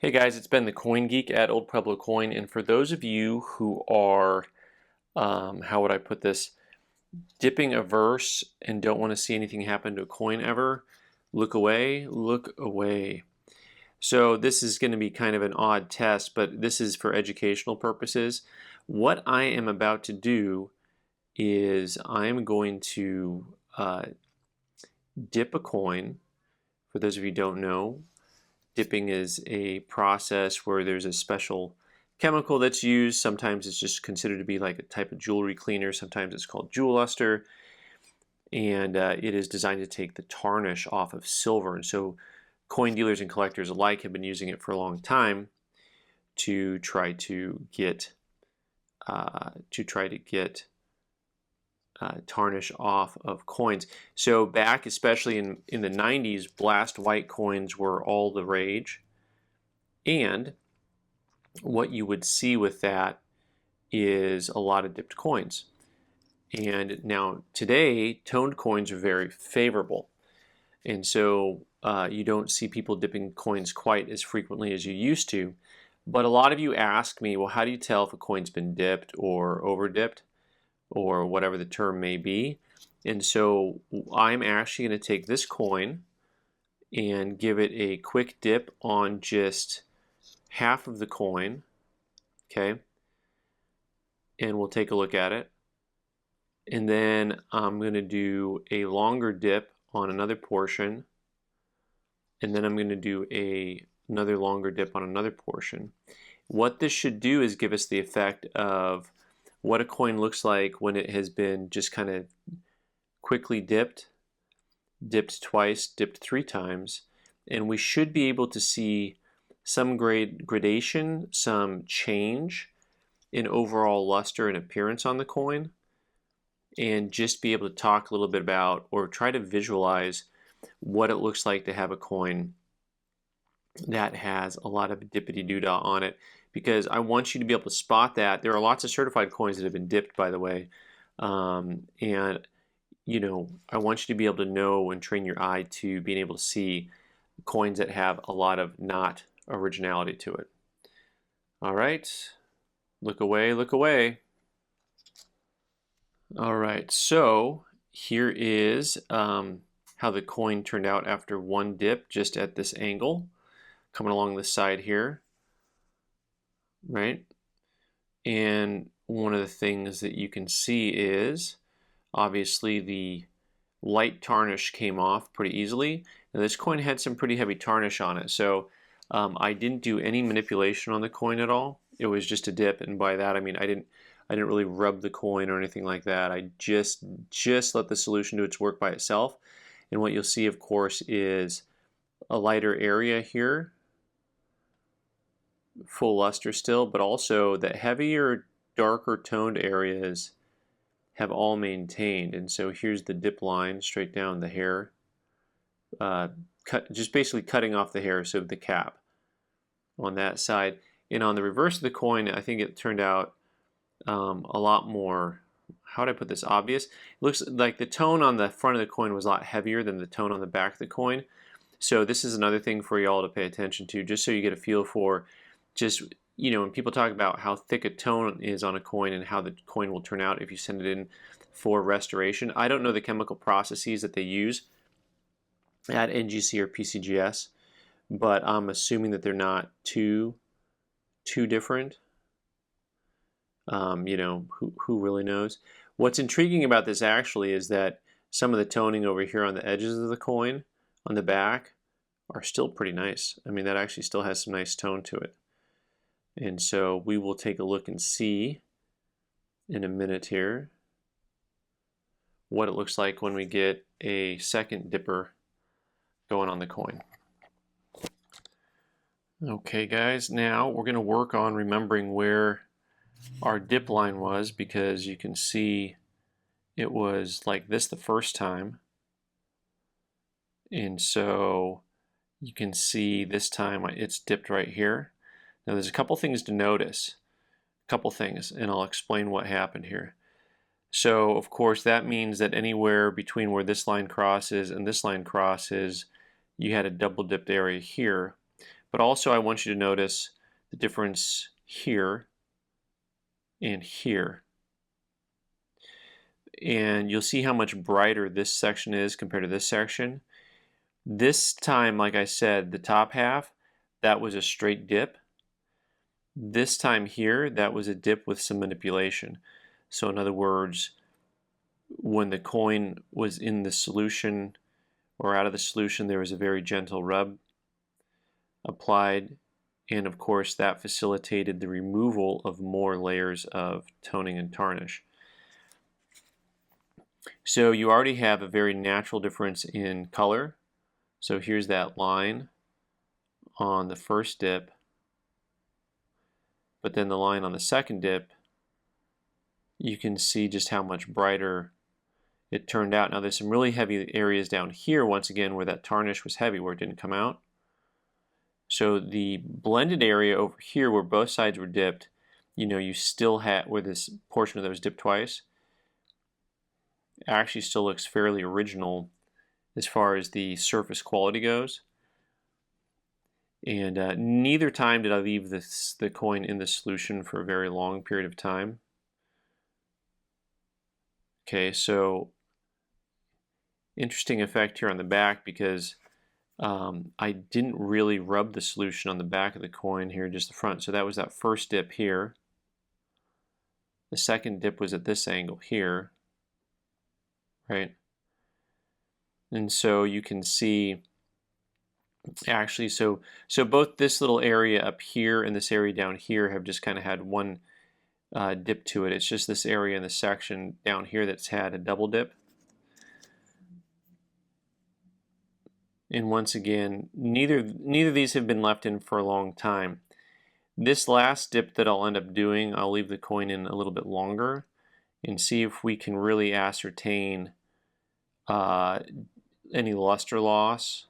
Hey guys, it's Ben the Coin Geek at Old Pueblo Coin, and for those of you who are, how would I put this, dipping averse and don't want to see anything happen to a coin ever, look away, look away. So this is going to be kind of an odd test, but this is for educational purposes. What I am about to do is I am going to dip a coin. For those of you who don't know, dipping is a process where there's a special chemical that's used. Sometimes it's just considered to be like a type of jewelry cleaner. Sometimes it's called jewel luster. And it is designed to take the tarnish off of silver. And so coin dealers and collectors alike have been using it for a long time to try to get tarnish off of coins. So back, especially in the 90s, blast white coins were all the rage. And what you would see with that is a lot of dipped coins. And now today, toned coins are very favorable. And so you don't see people dipping coins quite as frequently as you used to. But a lot of you ask me, well, how do you tell if a coin's been dipped or over dipped or whatever the term may be? And so I'm actually going to take this coin and give it a quick dip on just half of the coin, okay? And we'll take a look at it. And then I'm going to do a longer dip on another portion. And then I'm going to do another longer dip on another portion. What this should do is give us the effect of what a coin looks like when it has been just kind of quickly dipped twice, dipped 3 times. And we should be able to see some gradation, some change in overall luster and appearance on the coin, and just be able to talk a little bit about or try to visualize what it looks like to have a coin that has a lot of dippity-doo-dah on it, because I want you to be able to spot that. There are lots of certified coins that have been dipped, by the way, and you know, I want you to be able to know and train your eye to being able to see coins that have a lot of not originality to it. All right, look away, look away. All right, so here is how the coin turned out after one dip, just at this angle, coming along the side here, right? And one of the things that you can see is obviously the light tarnish came off pretty easily. Now this coin had some pretty heavy tarnish on it, so I didn't do any manipulation on the coin at all. It was just a dip, and by that I mean I didn't really rub the coin or anything like that. I just let the solution do its work by itself. And what you'll see, of course, is a lighter area here, full luster still, but also the heavier, darker toned areas have all maintained. And so here's the dip line straight down the hair, just basically cutting off the hair, so the cap on that side. And on the reverse of the coin, I think it turned out a lot more, how would I put this, obvious. It looks like the tone on the front of the coin was a lot heavier than the tone on the back of the coin. So this is another thing for y'all to pay attention to, just so you get a feel for just, you know, when people talk about how thick a tone is on a coin and how the coin will turn out if you send it in for restoration. I don't know the chemical processes that they use at NGC or PCGS, but I'm assuming that they're not too different. You know, who really knows? What's intriguing about this actually is that some of the toning over here on the edges of the coin, on the back, are still pretty nice. I mean, that actually still has some nice tone to it. And so we will take a look and see in a minute here what it looks like when we get a second dipper going on the coin. Okay guys, now we're going to work on remembering where our dip line was, because you can see it was like this the first time, and so you can see this time it's dipped right here. Now there's a couple things to notice, and I'll explain what happened here. So of course that means that anywhere between where this line crosses and this line crosses, you had a double dipped area here. But also I want you to notice the difference here and here. And you'll see how much brighter this section is compared to this section. This time, like I said, the top half, that was a straight dip. This time here, that was a dip with some manipulation. So in other words, when the coin was in the solution or out of the solution, there was a very gentle rub applied, and of course that facilitated the removal of more layers of toning and tarnish. So you already have a very natural difference in color. So here's that line on the first dip, but then the line on the second dip, you can see just how much brighter it turned out. Now there's some really heavy areas down here, once again, where that tarnish was heavy, where it didn't come out. So the blended area over here, where both sides were dipped, you still had, where this portion of that was dipped twice, actually still looks fairly original as far as the surface quality goes. And neither time did I leave the coin in the solution for a very long period of time. Okay, so interesting effect here on the back, because I didn't really rub the solution on the back of the coin here, just the front. So that was that first dip here. The second dip was at this angle here, right? And so you can see, actually, so both this little area up here and this area down here have just kind of had one dip to it. It's just this area in the section down here that's had a double dip. And once again, neither of these have been left in for a long time. This last dip that I'll end up doing, I'll leave the coin in a little bit longer and see if we can really ascertain any luster loss,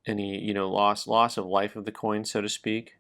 any loss of life of the coin, so to speak.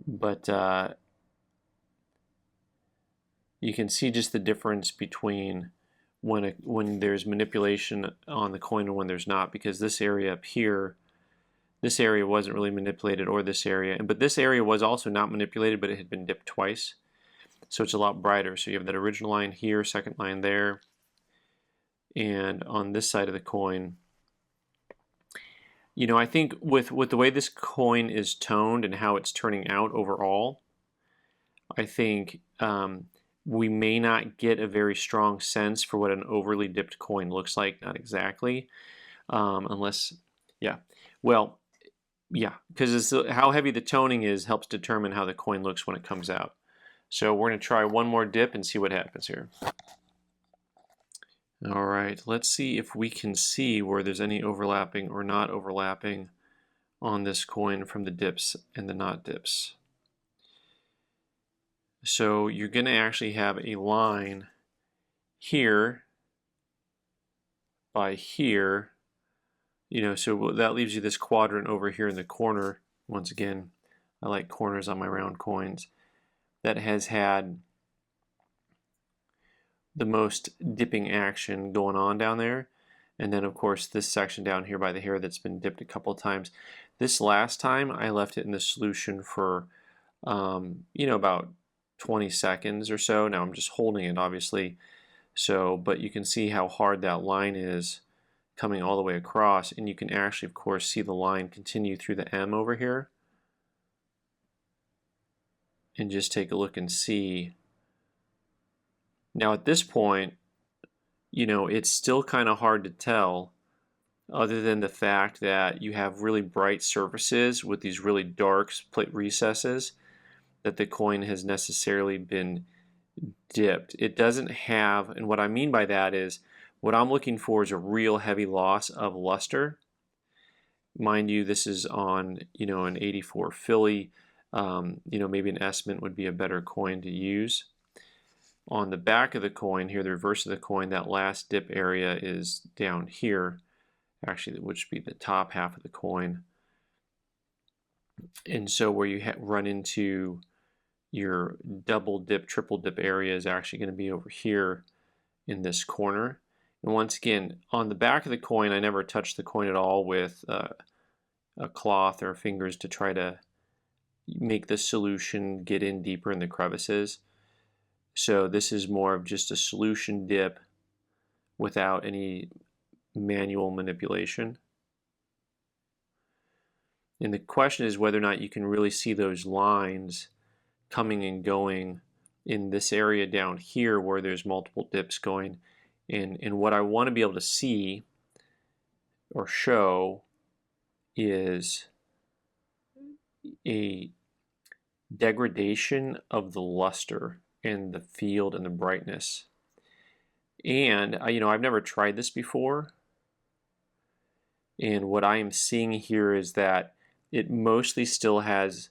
But you can see just the difference between when there's manipulation on the coin and when there's not, because this area up here, this area wasn't really manipulated, or this area, but this area was also not manipulated, but it had been dipped twice, so it's a lot brighter. So you have that original line here, second line there, and on this side of the coin, I think with the way this coin is toned and how it's turning out overall, I think we may not get a very strong sense for what an overly dipped coin looks like. Not exactly, unless, because how heavy the toning is helps determine how the coin looks when it comes out. So we're going to try one more dip and see what happens here. All right, let's see if we can see where there's any overlapping or not overlapping on this coin from the dips and the not dips. So you're going to actually have a line here by here, so that leaves you this quadrant over here in the corner. Once again, I like corners on my round coins. That has had the most dipping action going on down there. And then of course this section down here by the hair that's been dipped a couple of times. This last time I left it in the solution for about 20 seconds or so. Now I'm just holding it, obviously, but you can see how hard that line is coming all the way across, and you can actually of course see the line continue through the M over here. And just take a look and see. Now at this point, it's still kind of hard to tell, other than the fact that you have really bright surfaces with these really dark split recesses, that the coin has necessarily been dipped. It doesn't have, and what I mean by that is, what I'm looking for is a real heavy loss of luster. Mind you, this is on an 84 Philly. Maybe an S-mint would be a better coin to use. On the back of the coin here, the reverse of the coin, that last dip area is down here, actually, which would be the top half of the coin. And so where you run into your double dip, triple dip area is actually going to be over here in this corner. And once again, on the back of the coin, I never touched the coin at all with a cloth or fingers to try to make the solution get in deeper in the crevices. So this is more of just a solution dip without any manual manipulation. And the question is whether or not you can really see those lines coming and going in this area down here where there's multiple dips going. And what I want to be able to see or show is a degradation of the luster and the field and the brightness. And I've never tried this before, and what I am seeing here is that it mostly still has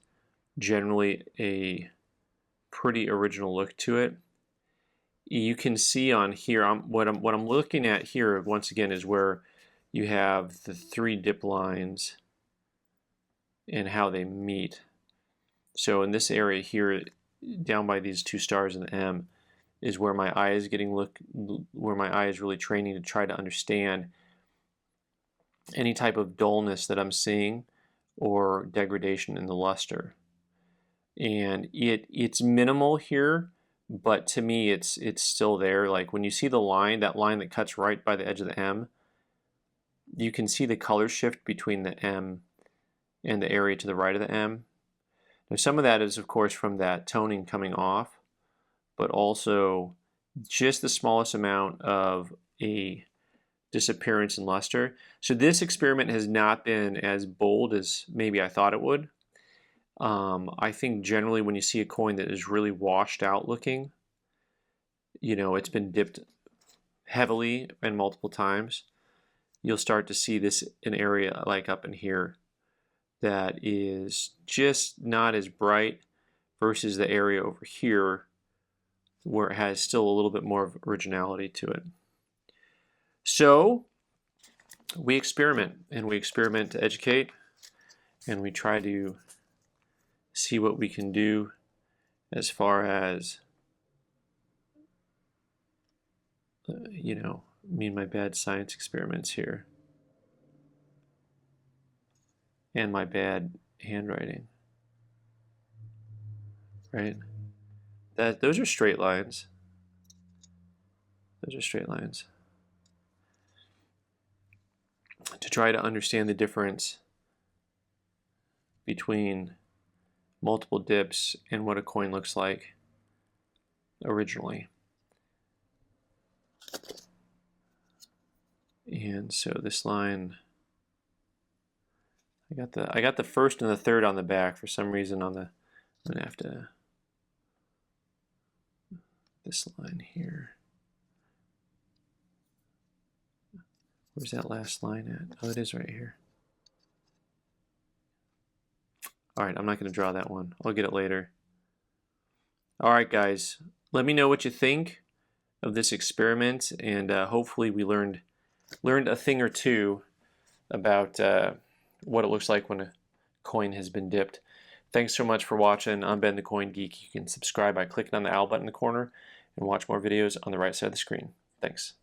generally a pretty original look to it. You can see on here, what I'm looking at here once again is where you have the 3 dip lines and how they meet. So in this area here, down by these 2 stars and the M, is where my eye is where my eye is really training to try to understand any type of dullness that I'm seeing or degradation in the luster. And it's minimal here, but to me it's still there. Like when you see the line, that line that cuts right by the edge of the M, you can see the color shift between the M and the area to the right of the M. Now some of that is of course from that toning coming off, but also just the smallest amount of a disappearance in luster. So this experiment has not been as bold as maybe I thought it would. I think generally when you see a coin that is really washed out looking, it's been dipped heavily and multiple times, you'll start to see this an area like up in here that is just not as bright versus the area over here where it has still a little bit more of originality to it. So we experiment, and we experiment to educate, and we try to see what we can do as far as me and my bad science experiments here and my bad handwriting, right? Those are straight lines. Those are straight lines. To try to understand the difference between multiple dips and what a coin looks like originally. And so this line, I got the first and the third on the back for some reason on the, I'm gonna have to, this line here. Where's that last line at? Oh, it is right here. All right, I'm not going to draw that one. I'll get it later. All right, guys, let me know what you think of this experiment, and hopefully we learned a thing or two about what it looks like when a coin has been dipped. Thanks so much for watching. I'm Ben the Coin Geek. You can subscribe by clicking on the owl button in the corner and watch more videos on the right side of the screen. Thanks.